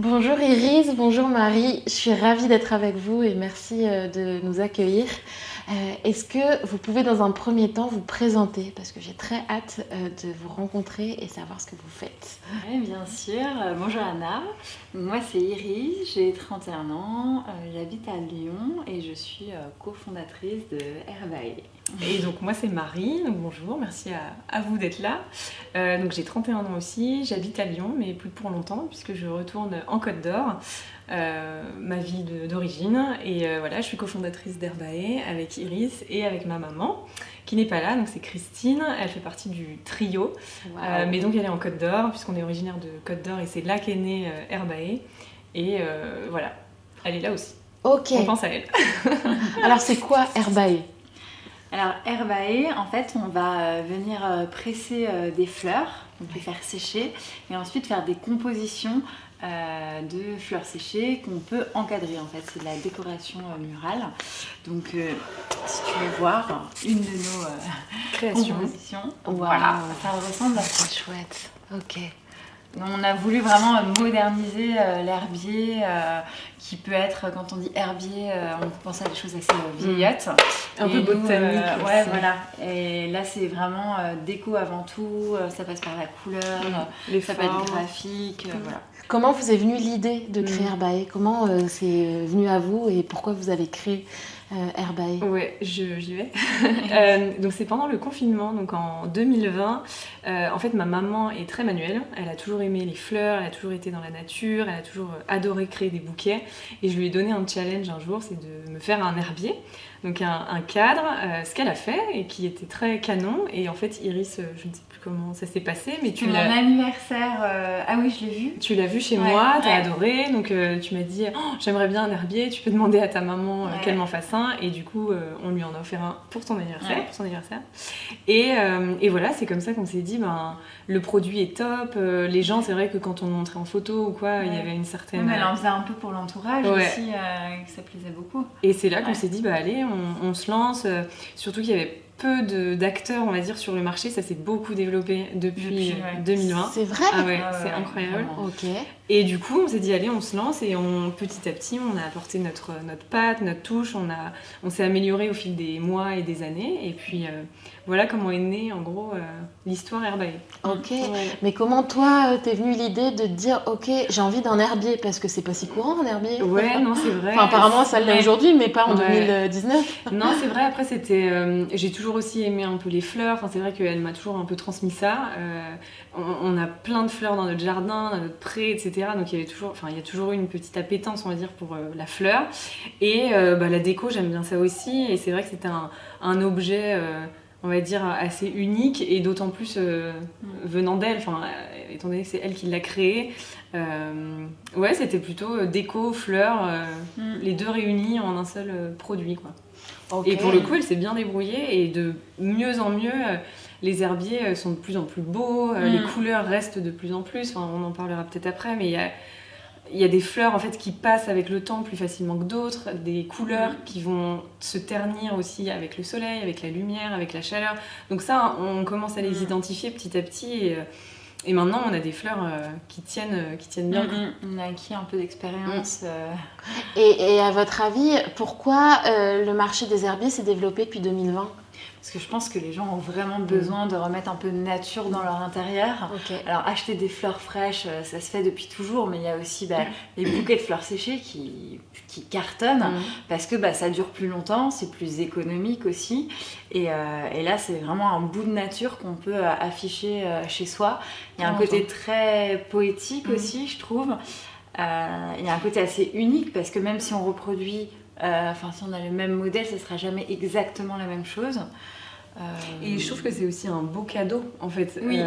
Bonjour Iris, bonjour Marie, je suis ravie d'être avec vous et merci de nous accueillir. Est-ce que vous pouvez dans un premier temps vous présenter parce que j'ai très hâte de vous rencontrer et savoir ce que vous faites. Oui, bien sûr. Bonjour Anna. Moi, c'est Iris, j'ai 31 ans, j'habite à Lyon et je suis cofondatrice de Herbae. Et donc moi c'est Marie, donc bonjour, merci à vous d'être là. Donc j'ai 31 ans aussi, j'habite à Lyon, mais plus pour longtemps puisque je retourne en Côte d'Or, ma vie d'origine. Et voilà, je suis cofondatrice d'Herbae avec Iris et avec ma maman, qui n'est pas là, donc c'est Christine, elle fait partie du trio. Wow. Mais donc elle est en Côte d'Or, puisqu'on est originaire de Côte d'Or et c'est là qu'est née Herbae. Et voilà, elle est là aussi. Ok. On pense à elle. Alors c'est quoi Herbae? Alors Herbae, en fait, on va venir presser des fleurs, donc les faire sécher et ensuite faire des compositions de fleurs séchées qu'on peut encadrer. En fait, c'est de la décoration murale. Donc, si tu veux voir une de nos compositions, Wow. voilà, ça ressemble à ça. C'est chouette. Ok. On a voulu vraiment moderniser l'herbier, qui peut être, quand on dit herbier, on pense à des choses assez vieillottes. Un peu botanique. Ouais, voilà. Et là, c'est vraiment déco avant tout, ça passe par la couleur, Les ça peut être formes. graphique, voilà. Comment vous est venue l'idée de créer Herbae? Comment c'est venu à vous et pourquoi vous avez créé Herbae? Ouais, j'y vais. Donc c'est pendant le confinement, donc en 2020. En fait, ma maman est très manuelle. Elle a toujours aimé les fleurs, elle a toujours été dans la nature, elle a toujours adoré créer des bouquets. Et je lui ai donné un challenge un jour, c'est de me faire un herbier. Donc un cadre, ce qu'elle a fait et qui était très canon. Et en fait, Iris, je ne sais plus comment ça s'est passé, mais C'est mon anniversaire. Ah oui, je l'ai vu. tu l'as vu chez Ouais, moi, t'as ouais. adoré, donc tu m'as dit oh, j'aimerais bien un herbier, tu peux demander à ta maman Ouais. qu'elle m'en fasse un, et du coup on lui en a offert un pour ton anniversaire, Ouais. pour son anniversaire. Et voilà, c'est comme ça qu'on s'est dit le produit est top, les gens, c'est vrai que quand on le montrait en photo ou quoi, il y Ouais. avait une certaine... Même elle en faisait un peu pour l'entourage Ouais. aussi, que ça plaisait beaucoup. Et c'est là qu'on Ouais. s'est dit allez, on se lance, surtout qu'il y avait peu d'acteurs, on va dire, sur le marché, ça s'est beaucoup développé depuis ouais. 2020. C'est vrai? Ah ouais, Ah ouais, c'est ouais, incroyable. vraiment. Ok. Et du coup, on s'est dit, allez, on se lance et petit à petit, on a apporté notre patte, notre touche, on s'est amélioré au fil des mois et des années. Et puis, voilà comment est née, en gros, l'histoire Herbae. Ok. Ouais. Mais comment toi, t'es venue l'idée de te dire, ok, j'ai envie d'un herbier parce que c'est pas si courant un herbier. Ouais, non, c'est vrai. Enfin, apparemment, ça l'est Ouais. aujourd'hui, mais pas en Ouais. 2019. Non, c'est vrai, après, c'était... j'ai toujours aussi aimé un peu les fleurs. Enfin, c'est vrai qu'elle m'a toujours un peu transmis ça. On a plein de fleurs dans notre jardin, dans notre pré, etc. Donc, il y a toujours eu une petite appétence, on va dire, pour la fleur. Et la déco, j'aime bien ça aussi. Et c'est vrai que c'était un objet... on va dire assez unique et d'autant plus venant d'elle, étant donné que c'est elle qui l'a créé. Ouais, c'était plutôt déco, fleurs, les deux réunis en un seul produit, quoi. Okay. Et pour le coup, elle s'est bien débrouillée et de mieux en mieux, les herbiers sont de plus en plus beaux, les couleurs restent de plus en plus, on en parlera peut-être après, mais il y a des fleurs en fait qui passent avec le temps plus facilement que d'autres, des couleurs qui vont se ternir aussi avec le soleil, avec la lumière, avec la chaleur. Donc ça, on commence à les identifier petit à petit et maintenant on a des fleurs qui tiennent bien. On a acquis un peu d'expérience. Et à votre avis, pourquoi le marché des herbiers s'est développé depuis 2020? Parce que je pense que les gens ont vraiment besoin de remettre un peu de nature dans leur intérieur. Ok. Alors acheter des fleurs fraîches, ça se fait depuis toujours, mais il y a aussi les bouquets de fleurs séchées qui cartonnent parce que ça dure plus longtemps, c'est plus économique aussi. Et là, c'est vraiment un bout de nature qu'on peut afficher chez soi. Il y a un côté très poétique aussi, je trouve. Il y a un côté assez unique parce que même si on reproduit, si on a le même modèle, ça ne sera jamais exactement la même chose. Et je trouve que c'est aussi un beau cadeau en fait. Oui.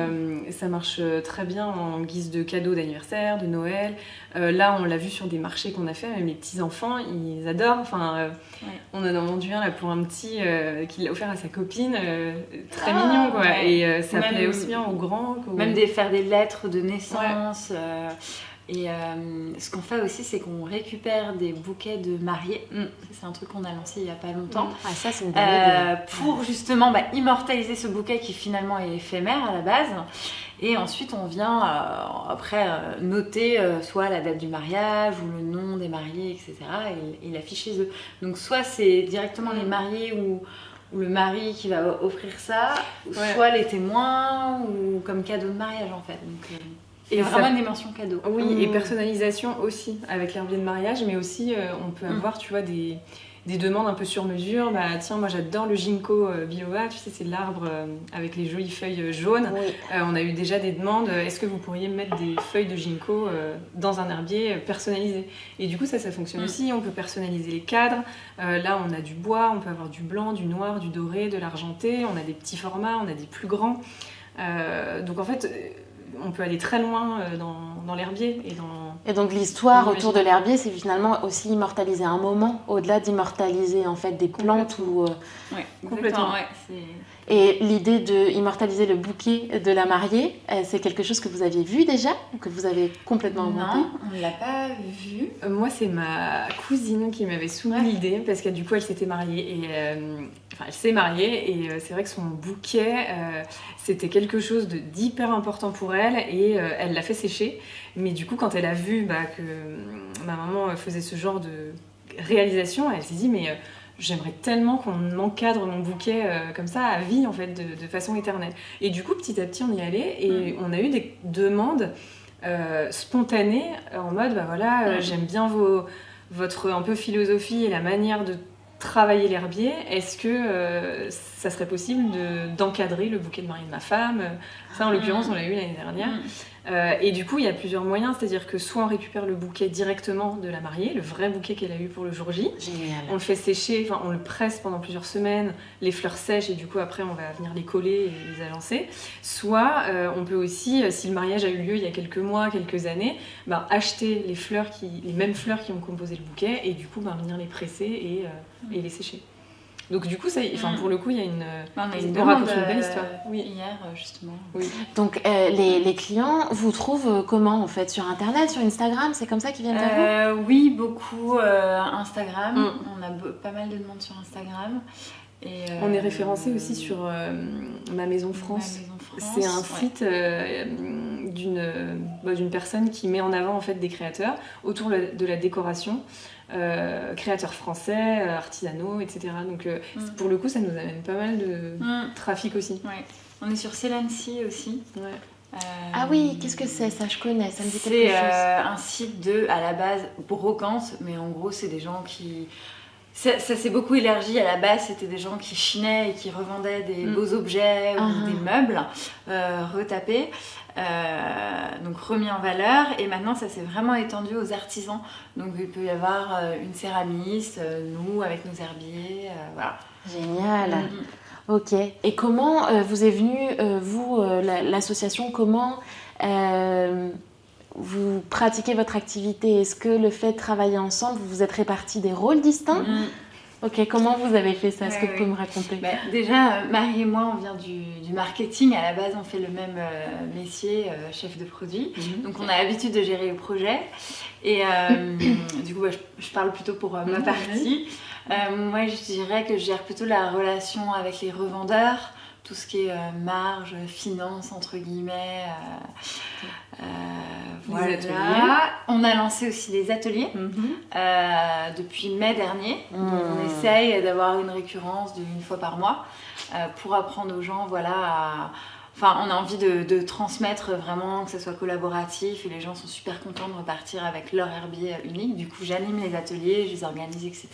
Ça marche très bien en guise de cadeau d'anniversaire, de Noël. Là, on l'a vu sur des marchés qu'on a fait, même les petits enfants, ils adorent. On en a vendu un là pour un petit qui l'a offert à sa copine, très mignon quoi. Ouais. Et ça Même- plaît aussi bien aux grands qu'aux... Même faire des lettres de naissance. Et ce qu'on fait aussi, c'est qu'on récupère des bouquets de mariés. C'est un truc qu'on a lancé il n'y a pas longtemps. Ah, ça, c'est une bonne idée. Pour justement immortaliser ce bouquet qui finalement est éphémère à la base. Et ensuite, on vient après noter soit la date du mariage ou le nom des mariés, etc. et l'afficher chez eux. Donc soit c'est directement les mariés ou le mari qui va offrir ça, soit les témoins ou comme cadeau de mariage en fait. Donc, il y a vraiment une dimension cadeau. Oui, et personnalisation aussi avec l'herbier de mariage, mais aussi on peut avoir, tu vois, des demandes un peu sur mesure. Bah tiens, moi j'adore le ginkgo biloba, tu sais, c'est l'arbre avec les jolies feuilles jaunes. Oui. On a eu déjà des demandes, est-ce que vous pourriez mettre des feuilles de ginkgo dans un herbier personnalisé? Et du coup ça fonctionne aussi, on peut personnaliser les cadres. Là on a du bois, on peut avoir du blanc, du noir, du doré, de l'argenté, on a des petits formats, on a des plus grands. Donc en fait, on peut aller très loin dans l'herbier et donc l'histoire autour de l'herbier, c'est finalement aussi immortaliser un moment, au-delà d'immortaliser en fait des plantes ou... complètement. Et l'idée d'immortaliser le bouquet de la mariée, c'est quelque chose que vous aviez vu déjà, ou que vous avez complètement inventé? Non, on ne l'a pas vu. Moi, c'est ma cousine qui m'avait soumis l'idée, parce que du coup, elle s'était mariée. Et, elle s'est mariée, et c'est vrai que son bouquet, c'était quelque chose d'hyper important pour elle, et elle l'a fait sécher. Mais du coup, quand elle a vu que ma maman faisait ce genre de réalisation, elle s'est dit, mais... j'aimerais tellement qu'on encadre mon bouquet comme ça à vie en fait, de façon éternelle. Et du coup, petit à petit, on y allait et on a eu des demandes spontanées en mode, j'aime bien votre un peu philosophie et la manière de travailler l'herbier. Est-ce que ça serait possible d'encadrer le bouquet de mariée de ma femme? Ça, en l'occurrence, on l'a eu l'année dernière. Et du coup, il y a plusieurs moyens, c'est-à-dire que soit on récupère le bouquet directement de la mariée, le vrai bouquet qu'elle a eu pour le jour J. Génial. On le fait sécher, on le presse pendant plusieurs semaines, les fleurs sèchent et du coup après on va venir les coller et les agencer. Soit on peut aussi, si le mariage a eu lieu il y a quelques mois, quelques années, acheter les mêmes fleurs qui ont composé le bouquet et du coup venir les presser et les sécher. Donc du coup, pour le coup, il y a on raconte une belle histoire. Hier, justement. Oui. Donc les clients vous trouvent comment en fait? Sur Internet, sur Instagram? C'est comme ça qu'ils viennent à vous? Oui, beaucoup Instagram. On a pas mal de demandes sur Instagram. Et on est référencé aussi sur Ma Maison France. C'est un site d'une personne qui met en avant en fait des créateurs autour de la décoration. Créateurs français, artisanaux, etc. Donc pour le coup, ça nous amène pas mal de trafic aussi. Ouais. On est sur Celancy aussi. Ah oui, qu'est-ce que c'est? Ça, je connais, ça me dit quelque chose. C'est un site à la base, brocante, mais en gros, c'est des gens qui... Ça s'est beaucoup élargi. À la base, c'était des gens qui chinaient et qui revendaient des beaux objets ou des meubles retapés. Donc remis en valeur, et maintenant ça s'est vraiment étendu aux artisans, donc il peut y avoir une céramiste, nous avec nos herbiers, voilà. Génial. Ok, et comment vous est venue l'association, comment vous pratiquez votre activité? Est-ce que le fait de travailler ensemble, vous vous êtes répartis des rôles distincts? Ok, comment vous avez fait ça? Est-ce que vous pouvez me raconter? Déjà, Marie et moi, on vient du marketing. À la base, on fait le même métier, chef de produit. Donc, on a l'habitude de gérer le projet. Et du coup, je parle plutôt pour ma partie. Moi, je dirais que je gère plutôt la relation avec les revendeurs, tout ce qui est marge, finance, entre guillemets. Voilà. On a lancé aussi les ateliers depuis mai dernier. Donc on essaye d'avoir une récurrence d'une fois par mois pour apprendre aux gens, on a envie de transmettre vraiment, que ce soit collaboratif, et les gens sont super contents de repartir avec leur herbier unique. Du coup, j'anime les ateliers, je les organise, etc.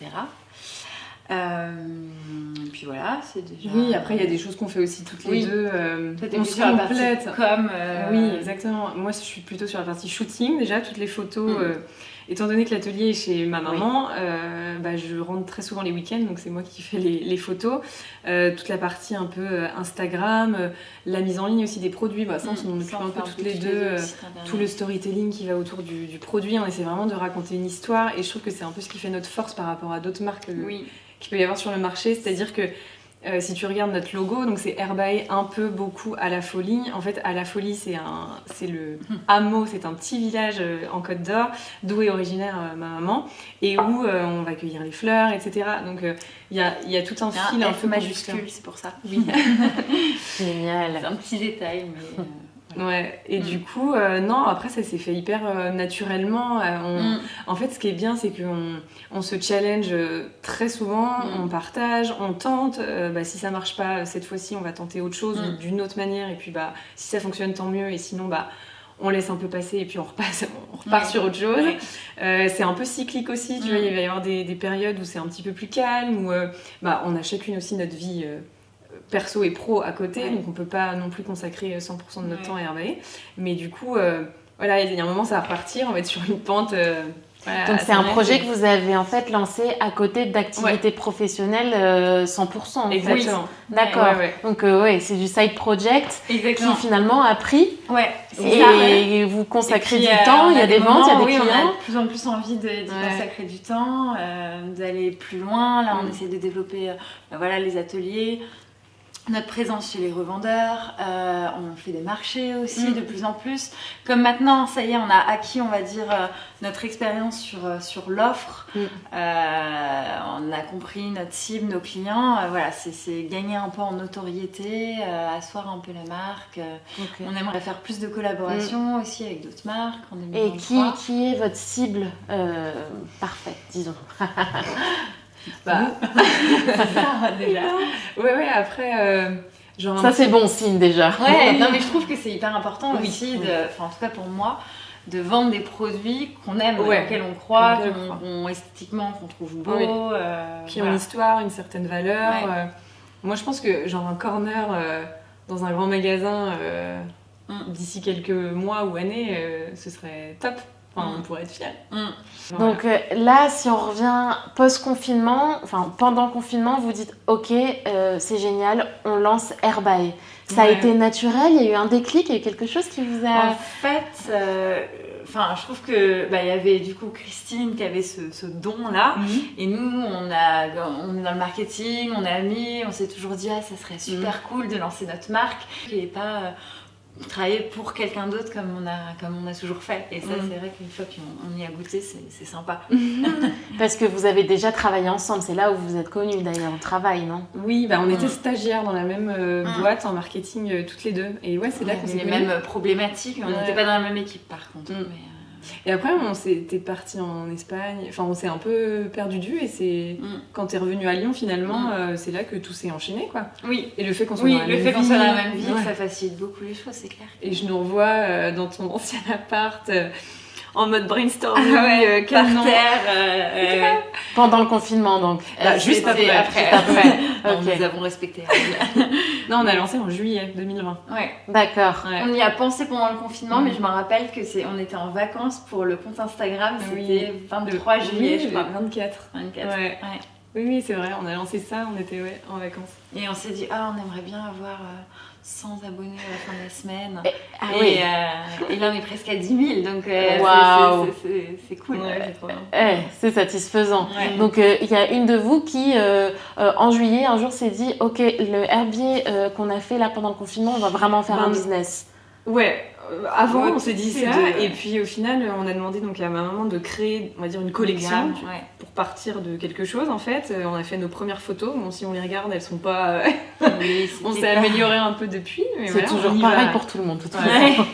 Et puis voilà, c'est déjà... Oui, après il y a des choses qu'on fait aussi toutes les deux. On se complète. Oui, exactement. Moi, je suis plutôt sur la partie shooting, déjà, toutes les photos. Étant donné que l'atelier est chez ma maman, je rentre très souvent les week-ends, donc c'est moi qui fais les photos. Toute la partie un peu Instagram, la mise en ligne aussi des produits, ça on s'en occupe un peu toutes les deux. Tout le storytelling qui va autour du produit, on essaie vraiment de raconter une histoire, et je trouve que c'est un peu ce qui fait notre force par rapport à d'autres marques qu'il peut y avoir sur le marché, c'est-à-dire que Si tu regardes notre logo, donc c'est Herbae un peu beaucoup à la folie. En fait, à la folie, c'est le hameau, c'est un petit village en Côte d'Or, d'où est originaire ma maman, et où on va cueillir les fleurs, etc. Donc il y a tout un fil un peu majuscule, c'est pour ça. Oui. Génial. C'est un petit détail, mais... Ouais, et du coup, non, après ça s'est fait hyper naturellement. En fait, ce qui est bien, c'est qu'on se challenge très souvent, on partage, on tente. Si ça marche pas cette fois-ci, on va tenter autre chose ou d'une autre manière. Et puis, si ça fonctionne, tant mieux. Et sinon, on laisse un peu passer et puis on repart sur autre chose. Ouais. C'est un peu cyclique aussi, tu vois, il va y avoir des périodes où c'est un petit peu plus calme, où on a chacune aussi notre vie perso et pro à côté, donc on peut pas non plus consacrer 100% de notre temps à Herbae. Mais du coup, voilà, il y a un moment, ça va repartir, on va être sur une pente. Voilà, donc c'est un projet que vous avez en fait lancé à côté d'activités professionnelles 100%. Exactement. Oui. D'accord. Ouais. Donc c'est du side project qui finalement a pris. Ouais. Et vous consacrez du temps, il y a des ventes, il y a des clients. On a de plus en plus envie d'y consacrer du temps, d'aller plus loin. Là, on essaie de développer les ateliers. Notre présence chez les revendeurs, on fait des marchés aussi de plus en plus. Comme maintenant, ça y est, on a acquis, on va dire, notre expérience sur l'offre. On a compris notre cible, nos clients. C'est gagner un peu en notoriété, asseoir un peu la marque. On aimerait faire plus de collaborations aussi avec d'autres marques en 2023. Et qui est votre cible parfaite, disons? Déjà. Ouais, après, genre. Ça, c'est bon signe déjà. Ouais, non, mais je trouve que c'est hyper important aussi, en tout cas pour moi, de vendre des produits qu'on aime, auxquels on croit, esthétiquement, qu'on trouve beaux. Qui ont une histoire, une certaine valeur. Moi, je pense que, genre, un corner dans un grand magasin d'ici quelques mois ou années, ce serait top. On pourrait être fiers. Donc là, si on revient post-confinement, pendant le confinement, vous dites ok, c'est génial, on lance Herbae. Ça a été naturel, il y a eu un déclic, il y a eu quelque chose qui vous a... En fait, je trouve que y avait du coup Christine qui avait ce don-là, et nous, on est dans le marketing, on est amis, on s'est toujours dit ça serait super cool de lancer notre marque, et pas... travailler pour quelqu'un d'autre comme on a toujours fait. Et ça, c'est vrai qu'une fois qu'on y a goûté, c'est sympa. Parce que vous avez déjà travaillé ensemble. C'est là où vous êtes connus d'ailleurs, au travail, non? Oui, on était stagiaires dans la même boîte en marketing toutes les deux. Et c'est là qu'on s'est les mêmes problématiques, mais on n'était pas dans la même équipe par contre. Et après, on s'était partis en Espagne. On s'est un peu perdu de vue. Et c'est quand t'es revenu à Lyon, finalement, c'est là que tout s'est enchaîné, quoi. Oui. Et le fait qu'on soit dans la même ville, ça facilite beaucoup les choses, c'est clair. Et je nous revois dans ton ancien appart, en mode brainstorming, par terre. Pendant le confinement, donc. Juste après. Okay. Nous avons respecté. Non, on a lancé en juillet 2020. Ouais. D'accord. Ouais. On y a pensé pendant le confinement, mais je me rappelle que on était en vacances pour le compte Instagram. C'était 23 juillet, je crois. 24. Ouais. Oui, c'est vrai. On a lancé ça. On était en vacances. Et on s'est dit, on aimerait bien avoir 100 abonnés à la fin de la semaine. Et là, on est presque à 10 000, donc c'est cool. C'est trop bien. C'est satisfaisant. Ouais. Donc, il y a une de vous qui, en juillet, un jour, s'est dit, ok, le herbier qu'on a fait là pendant le confinement, on va vraiment faire un business. Ouais. Avant, on s'est dit ça, et puis au final, on a demandé donc à ma maman de créer, on va dire, une collection pour partir de quelque chose. En fait, on a fait nos premières photos. Bon, si on les regarde, elles sont pas. On s'est amélioré un peu depuis. Mais c'est toujours pareil pour tout le monde, de toute façon.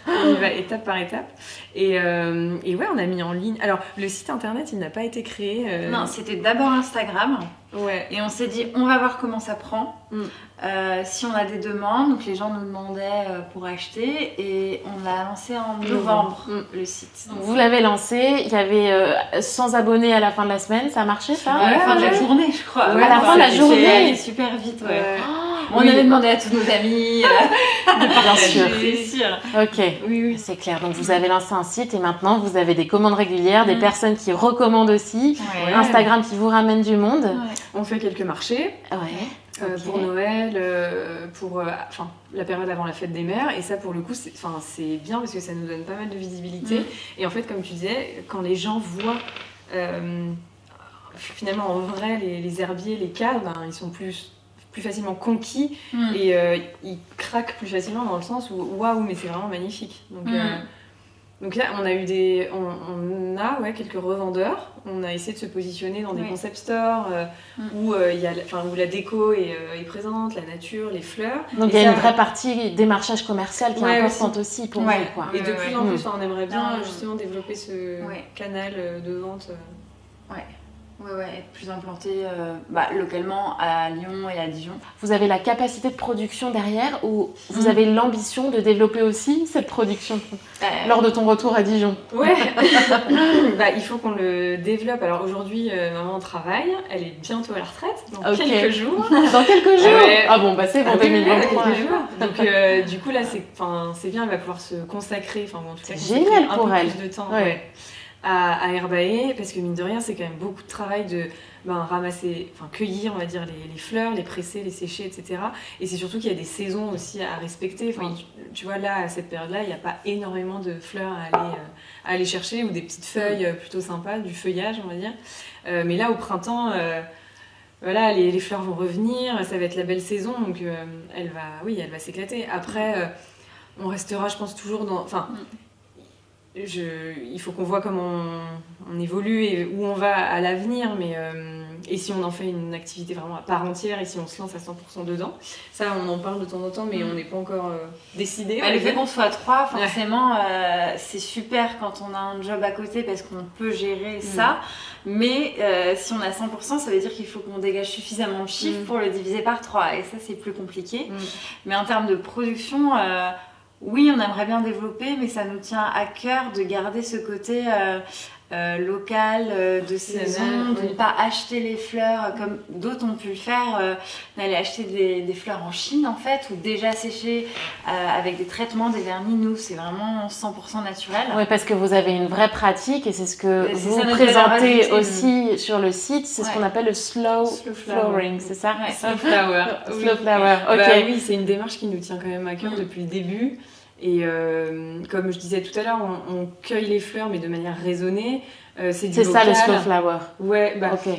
On y va étape par étape. Et on a mis en ligne. Alors, le site internet, il n'a pas été créé. Non, c'était d'abord Instagram. Ouais. Et on s'est dit, on va voir comment ça prend. Si on a des demandes, donc les gens nous demandaient pour acheter, et on l'a lancé en novembre, le site. Donc vous l'avez lancé, il y avait 100 abonnés à la fin de la semaine, ça a marché ça? À la fin de la journée, je crois. À la fin de la journée. C'est allé super vite, on avait demandé à tous nos amis de partager. Bien sûr. Ok, oui. C'est clair. Donc vous avez lancé un site et maintenant vous avez des commandes régulières, des personnes qui recommandent aussi, Instagram qui vous ramène du monde. Ouais. On fait quelques marchés. Pour Noël, pour la période avant la fête des mères, et ça pour le coup c'est bien parce que ça nous donne pas mal de visibilité. Et en fait, comme tu disais, quand les gens voient finalement en vrai les herbiers, les cadres, ils sont plus plus facilement conquis et ils craquent plus facilement dans le sens où waouh, mais c'est vraiment magnifique. Donc là, on a quelques revendeurs. On a essayé de se positionner dans des concept stores où la déco est présente, la nature, les fleurs. Donc il y a une vraie partie démarchage commercial qui est importante aussi pour vous, quoi. Et de plus en plus, on aimerait bien justement développer ce canal de vente. Être plus implanté localement à Lyon et à Dijon. Vous avez la capacité de production derrière ou vous avez l'ambition de développer aussi cette production lors de ton retour à Dijon? Ouais, il faut qu'on le développe. Alors aujourd'hui, maman travaille, elle est bientôt à la retraite, dans quelques jours. Dans quelques jours Ah bon, c'est bon, 2023. Donc du coup là, c'est bien, elle va pouvoir se consacrer, en tout cas, génial pour elle. Plus de temps. À Herbae, parce que mine de rien, c'est quand même beaucoup de travail de ramasser, cueillir, on va dire, les fleurs, les presser, les sécher, etc. Et c'est surtout qu'il y a des saisons aussi à respecter. Tu vois, là, à cette période-là, il n'y a pas énormément de fleurs à aller chercher ou des petites feuilles plutôt sympas, du feuillage, on va dire. Mais là, au printemps, les fleurs vont revenir, ça va être la belle saison, donc elle va s'éclater. Après, on restera, je pense, toujours dans... il faut qu'on voit comment on évolue et où on va à l'avenir, et si on en fait une activité vraiment à part entière et si on se lance à 100% dedans. Ça, on en parle de temps en temps, mais on n'est pas encore décidé. Le fait qu'on soit 3, forcément, c'est super quand on a un job à côté parce qu'on peut gérer ça. Mais si on a 100%, ça veut dire qu'il faut qu'on dégage suffisamment de chiffres pour le diviser par 3. Et ça, c'est plus compliqué. Mais en termes de production... oui, on aimerait bien développer, mais ça nous tient à cœur de garder ce côté local, de saison, de ne pas acheter les fleurs comme d'autres ont pu le faire, d'aller acheter des fleurs en Chine en fait, ou déjà séchées avec des traitements, des vernis. Nous, c'est vraiment 100% naturel. Oui, parce que vous avez une vraie pratique et c'est ce que vous présentez aussi sur le site, c'est ce qu'on appelle le slow flowering, c'est ça? Slow flower. Slow flower, ok. Oui, c'est une démarche qui nous tient quand même à cœur depuis le début. Et comme je disais tout à l'heure, on cueille les fleurs mais de manière raisonnée. C'est du local. Ça le slow flower. Ouais,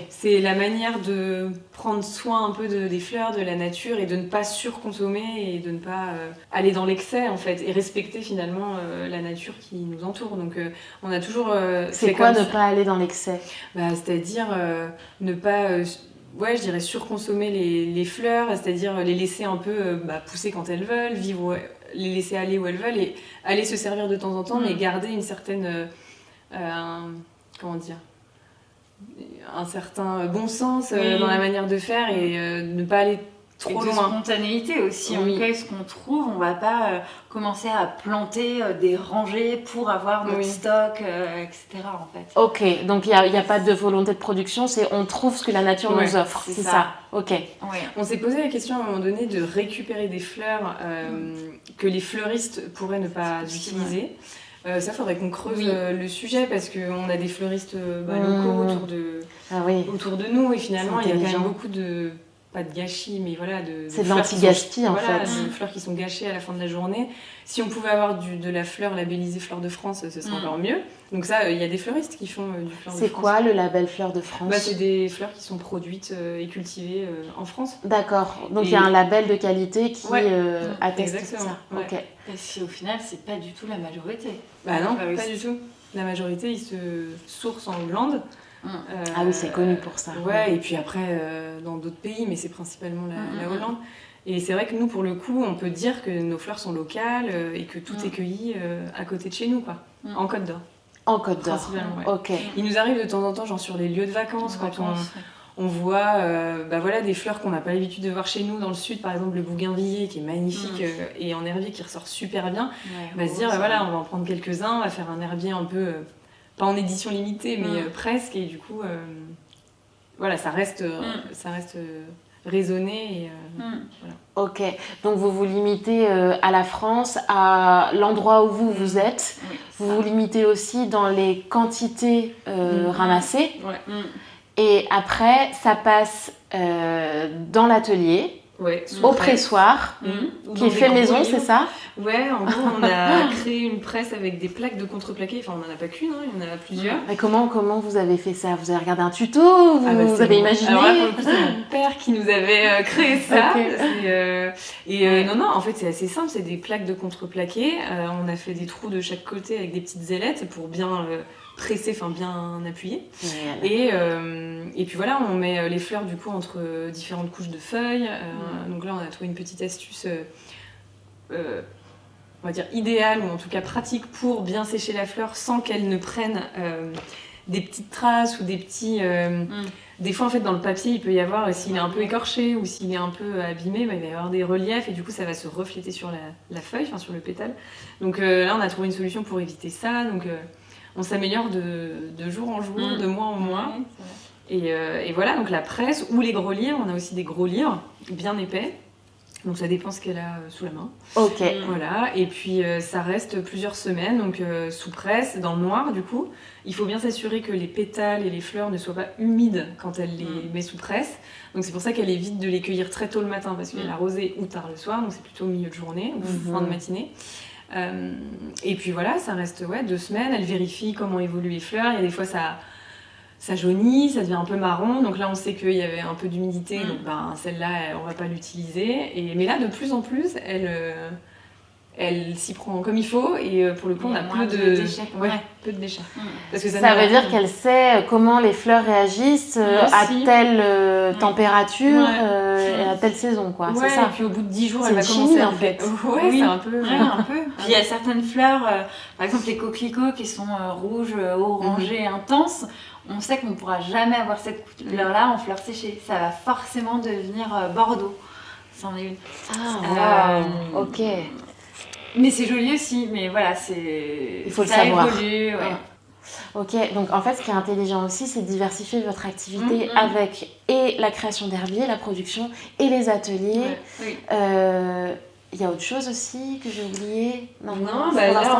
c'est la manière de prendre soin un peu des fleurs, de la nature et de ne pas surconsommer et de ne pas aller dans l'excès en fait et respecter finalement la nature qui nous entoure. Donc on a toujours c'est quoi ne pas aller dans l'excès? C'est-à-dire ne pas je dirais surconsommer les fleurs, c'est-à-dire les laisser un peu pousser quand elles veulent, vivre, les laisser aller où elles veulent et aller se servir de temps en temps, mais garder une certaine, un certain bon sens dans la manière de faire et ne pas aller trop loin. Spontanéité aussi, on cueille ce qu'on trouve, on va pas commencer à planter des rangées pour avoir notre stock, etc. en fait. Ok, donc il n'y a pas de volonté de production, c'est on trouve ce que la nature nous offre, c'est ça. Ok. On s'est posé la question à un moment donné de récupérer des fleurs que les fleuristes pourraient ne pas utiliser. Ça, faudrait qu'on creuse le sujet parce qu'on a des fleuristes locaux autour de nous et finalement il y a quand même beaucoup de... pas de gâchis, mais voilà, c'est de l'anti-gaspi en fait. Des fleurs qui sont gâchées à la fin de la journée. Si on pouvait avoir de la fleur labellisée Fleur de France, ce serait encore mieux. Donc ça, il y a des fleuristes qui font du Fleur de France. C'est quoi le label Fleur de France? C'est des fleurs qui sont produites et cultivées en France. D'accord, donc il y a un label de qualité qui atteste ça. Okay. Parce qu'au final, c'est pas du tout la majorité. Non, pas du tout. La majorité, ils se sourcent en Hollande. Ah oui, c'est connu pour ça. Et puis après, dans d'autres pays, mais c'est principalement la Hollande. Et c'est vrai que nous, pour le coup, on peut dire que nos fleurs sont locales et que tout est cueilli à côté de chez nous, quoi, en Côte d'Or. En Côte d'Or, ok. Il nous arrive de temps en temps, genre sur les lieux de vacances, quand on voit des fleurs qu'on n'a pas l'habitude de voir chez nous, dans le sud, par exemple le bougainvillier qui est magnifique et en herbier qui ressort super bien. On va se dire, on va en prendre quelques-uns, on va faire un herbier un peu... pas en édition limitée, mais presque, et du coup, ça reste raisonné. Et, voilà. Ok, donc vous vous limitez à la France, à l'endroit où vous êtes. Vous vous limitez aussi dans les quantités ramassées. Et après, ça passe dans l'atelier. Ouais, au pressoir, qui est fait maison, c'est ça? Ouais, en gros, on a créé une presse avec des plaques de contreplaqué. Enfin, on n'en a pas qu'une, il y en a plusieurs. Mais comment vous avez fait ça? Vous avez regardé un tuto? Vous avez imaginé? Alors là, pour le coup, c'est mon père qui nous avait créé ça. Okay. Non, en fait, c'est assez simple. C'est des plaques de contreplaqué. On a fait des trous de chaque côté avec des petites ailettes pour bien presser, enfin bien appuyer. Et puis voilà, on met les fleurs du coup entre différentes couches de feuilles. Donc là, on a trouvé une petite astuce, on va dire idéale ou en tout cas pratique pour bien sécher la fleur sans qu'elle ne prenne des petites traces ou des petits. Des fois, en fait, dans le papier, il peut y avoir, s'il est un peu écorché ou s'il est un peu abîmé, il va y avoir des reliefs et du coup, ça va se refléter sur la feuille, enfin sur le pétale. Donc là, on a trouvé une solution pour éviter ça. Donc on s'améliore de jour en jour, de mois en mois. Et voilà, donc la presse ou les gros livres, on a aussi des gros livres bien épais. Donc ça dépend ce qu'elle a sous la main. Ok. Voilà, et puis ça reste plusieurs semaines, donc sous presse, dans le noir du coup. Il faut bien s'assurer que les pétales et les fleurs ne soient pas humides quand elle les met sous presse. Donc c'est pour ça qu'elle évite de les cueillir très tôt le matin, parce qu'elle a rosé ou tard le soir, donc c'est plutôt au milieu de journée ou fin de matinée. Et puis voilà, ça reste 2 semaines, elle vérifie comment évoluent les fleurs, il y a des fois ça jaunit, ça devient un peu marron, donc là on sait qu'il y avait un peu d'humidité, donc celle-là on va pas l'utiliser. Mais là de plus en plus elle s'y prend comme il faut et pour le coup on a peu de déchets. Peu de déchets. Parce que ça veut dire qu'elle sait comment les fleurs réagissent à telle température et à telle saison, quoi. C'est ça. Et puis au bout de 10 jours, elle va commencer en fait. Oui, c'est un peu. Puis il y a certaines fleurs, par exemple les coquelicots qui sont rouges, orangés, intenses. On sait qu'on ne pourra jamais avoir cette couleur-là en fleurs séchées. Ça va forcément devenir bordeaux. C'en est une. Ah, wow. Ok. Mais c'est joli aussi, mais voilà, il faut le savoir. Évolue, Ok, donc en fait, ce qui est intelligent aussi, c'est de diversifier votre activité avec et la création d'herbiers, la production et les ateliers. Il y a autre chose aussi que j'ai oublié? Non, là,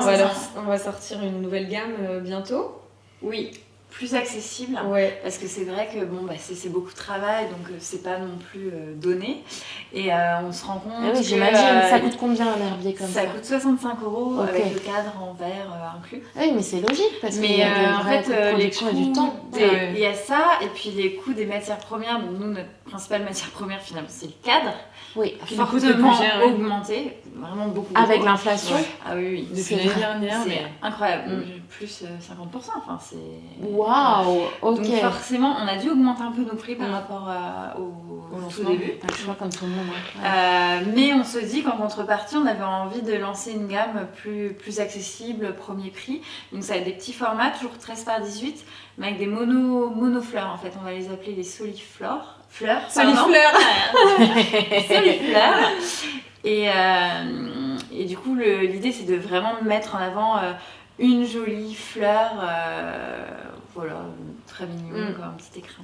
on va sortir une nouvelle gamme bientôt. Oui. Plus accessible, parce que c'est vrai que c'est beaucoup de travail, donc c'est pas non plus donné. Et on se rend compte que... j'imagine. Ça coûte combien un herbier comme ça? Ça coûte 65 € avec le cadre en verre inclus. Oui, mais c'est logique, parce qu'il y a en fait, les coûts du temps. Il y a ça, et puis les coûts des matières premières. Donc nous, notre principale matière première, finalement, c'est le cadre. Oui, fortement augmenté, vraiment beaucoup. Avec l'inflation. Ah oui. Depuis l'année dernière, c'est incroyable. Plus 50%, enfin c'est... Waouh, ok. Donc forcément, on a dû augmenter un peu nos prix par rapport au tout début. Pas le choix comme tout le monde. Mais on se dit qu'en contrepartie, on avait envie de lancer une gamme plus accessible, premier prix. Donc ça a des petits formats, toujours 13 par 18, mais avec des monofleurs en fait. On va les appeler les solifleurs. Solifleurs. Solifleurs. Et du coup, l'idée, c'est de vraiment mettre en avant une jolie fleur, très mignon, comme un petit écrin.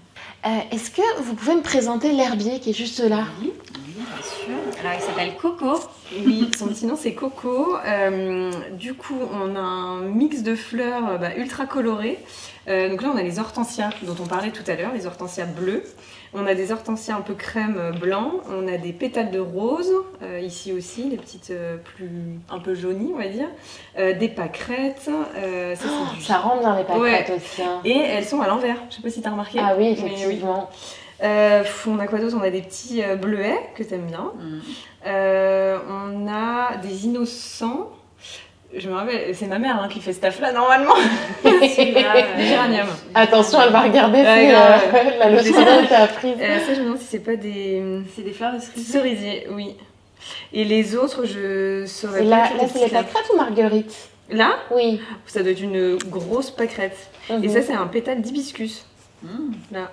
Est-ce que vous pouvez me présenter l'herbier qui est juste là? Oui, bien sûr. Alors, il s'appelle Coco. Oui, son petit nom c'est Coco. Du coup, on a un mix de fleurs ultra colorées. Donc là, on a les hortensias dont on parlait tout à l'heure, les hortensias bleues. On a des hortensias un peu crème blanc. On a des pétales de rose, ici aussi, les petites un peu jaunies, on va dire. Des pâquerettes. Ça rentre dans les pâquerettes aussi. Hein. Et elles sont à l'envers. Je sais pas si tu as remarqué. Ah oui, effectivement. On a quoi d'autre? On a des petits bleuets que tu aimes bien. On a des innocents. Je me rappelle, c'est ma mère qui fait ce taf là normalement. Des géraniums. Attention, elle va regarder si la leçon a été apprise. Ça, je me demande si c'est pas des. C'est des fleurs de cerisier, oui. Et les autres, je saurais pas. Là c'est les pâquerettes ou marguerites? Là? Oui. Ça doit être une grosse pâquerette. Et ça, c'est un pétale d'hibiscus. Là.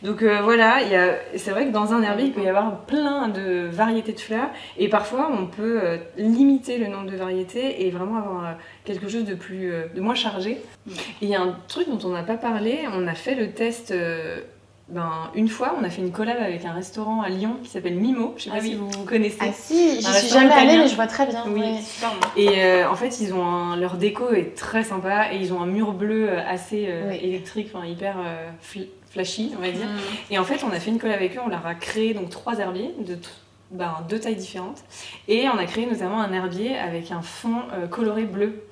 Donc voilà, c'est vrai que dans un herbier, il peut y avoir plein de variétés de fleurs et parfois on peut limiter le nombre de variétés et vraiment avoir quelque chose de moins chargé. Et il y a un truc dont on n'a pas parlé, on a fait le test une fois, on a fait une collab avec un restaurant à Lyon qui s'appelle Mimo, je sais pas si vous connaissez. Ah si, j'y suis jamais allée mais je vois très bien. Oui, super bon. Et en fait, leur déco est très sympa et ils ont un mur bleu assez électrique, hyper flashy, on va dire. Et en fait, on a fait une colle avec eux, on leur a créé donc 3 herbiers de 2 tailles différentes. Et on a créé notamment un herbier avec un fond coloré bleu.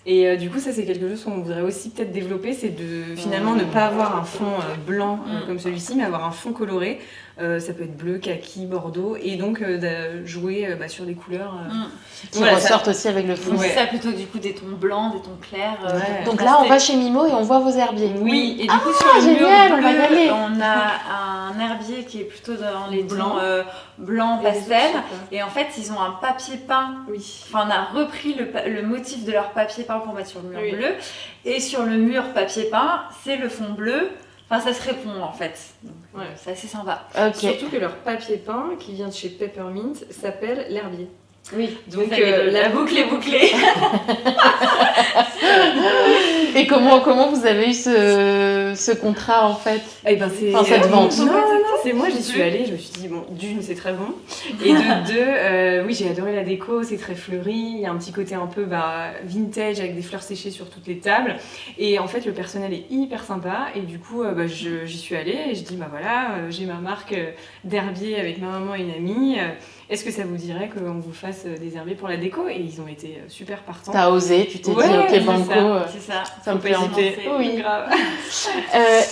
Et du coup, ça, c'est quelque chose qu'on voudrait aussi peut-être développer, c'est de finalement ne pas avoir un fond blanc comme celui-ci, mais avoir un fond coloré. Ça peut être bleu, kaki, bordeaux, et donc de jouer sur des couleurs qui ressortent aussi avec le fond. C'est ça, plutôt du coup des tons blancs, des tons clairs. Donc là, on va chez Mimo et on voit vos herbiers. Oui, et du coup sur le génial, mur on va y bleu, aller. on a un herbier qui est plutôt dans les tons blanc pastel, et en fait ils ont un papier peint. Enfin, on a repris le motif de leur papier peint pour mettre sur le mur bleu, et sur le mur papier peint, c'est le fond bleu. Enfin, ça se répond en fait. Donc, c'est assez sympa. Surtout que leur papier peint, qui vient de chez Peppermint, s'appelle l'herbier. Oui, donc la boucle est bouclée. Et comment vous avez eu ce contrat en fait? Cette vente. Non, c'est moi, j'y suis allée, je me suis dit, bon, d'une, c'est très bon. Et de deux, oui, j'ai adoré la déco, c'est très fleuri, il y a un petit côté un peu vintage avec des fleurs séchées sur toutes les tables. Et en fait, le personnel est hyper sympa. Et du coup, j'y suis allée et je dis, voilà, j'ai ma marque d'herbier avec ma maman et une amie. Est-ce que ça vous dirait qu'on vous fasse des herbiers pour la déco? Et ils ont été super partants. T'as osé, tu t'es dit ok banco, c'est ça. Ça me fait envie. Oui, grave.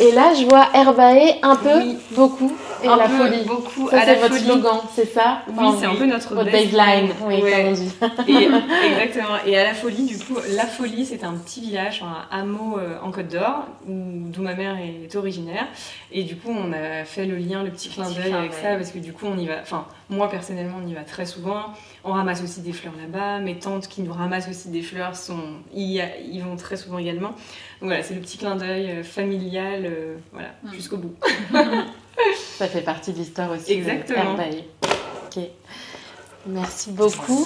Et là, je vois Herbae un peu, beaucoup, et un la peu, folie. Beaucoup, ça, à c'est la votre folie. slogan, c'est ça? Oui, c'est un peu notre baseline, oui, comme on dit. Exactement. Et à la folie, du coup, la folie, c'est un petit village, un hameau en Côte d'Or, d'où ma mère est originaire. Et du coup, on a fait le lien, le petit clin d'œil avec ça, parce que du coup, on y va. Enfin, moi personnellement, on y va très souvent. On ramasse aussi des fleurs là-bas. Mes tantes qui nous ramassent aussi des fleurs y vont très souvent également. Donc voilà, c'est le petit clin d'œil familial, jusqu'au bout. Ça fait partie de l'histoire aussi. Exactement. Ok. Merci beaucoup.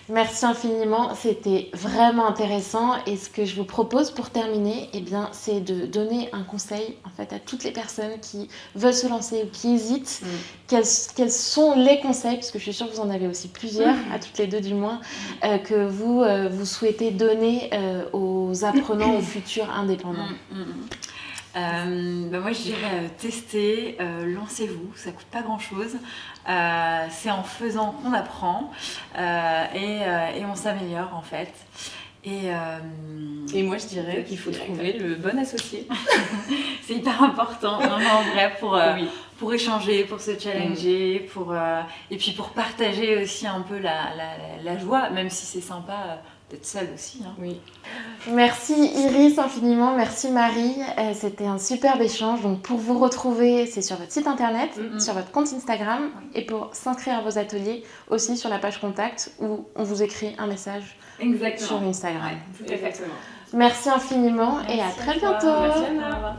Merci infiniment, c'était vraiment intéressant et ce que je vous propose pour terminer, c'est de donner un conseil en fait à toutes les personnes qui veulent se lancer ou qui hésitent. Quels sont les conseils, parce que je suis sûre que vous en avez aussi plusieurs, à toutes les deux du moins, que vous souhaitez donner aux apprenants, aux futurs indépendants. Moi je dirais tester, lancez-vous, ça coûte pas grand chose, c'est en faisant qu'on apprend et on s'améliore en fait. Et moi je dirais qu'il faut trouver le bon associé. C'est hyper important, vraiment en vrai, pour échanger, pour se challenger, et puis pour partager aussi un peu la joie, même si c'est sympa d'être seule aussi. Oui. Merci Iris infiniment, merci Marie, c'était un superbe échange. Donc pour vous retrouver, c'est sur votre site internet, sur votre compte Instagram, et pour s'inscrire à vos ateliers aussi sur la page contact où on vous écrit un message sur Instagram. Exactement. Merci infiniment et à très bientôt. Merci Anna.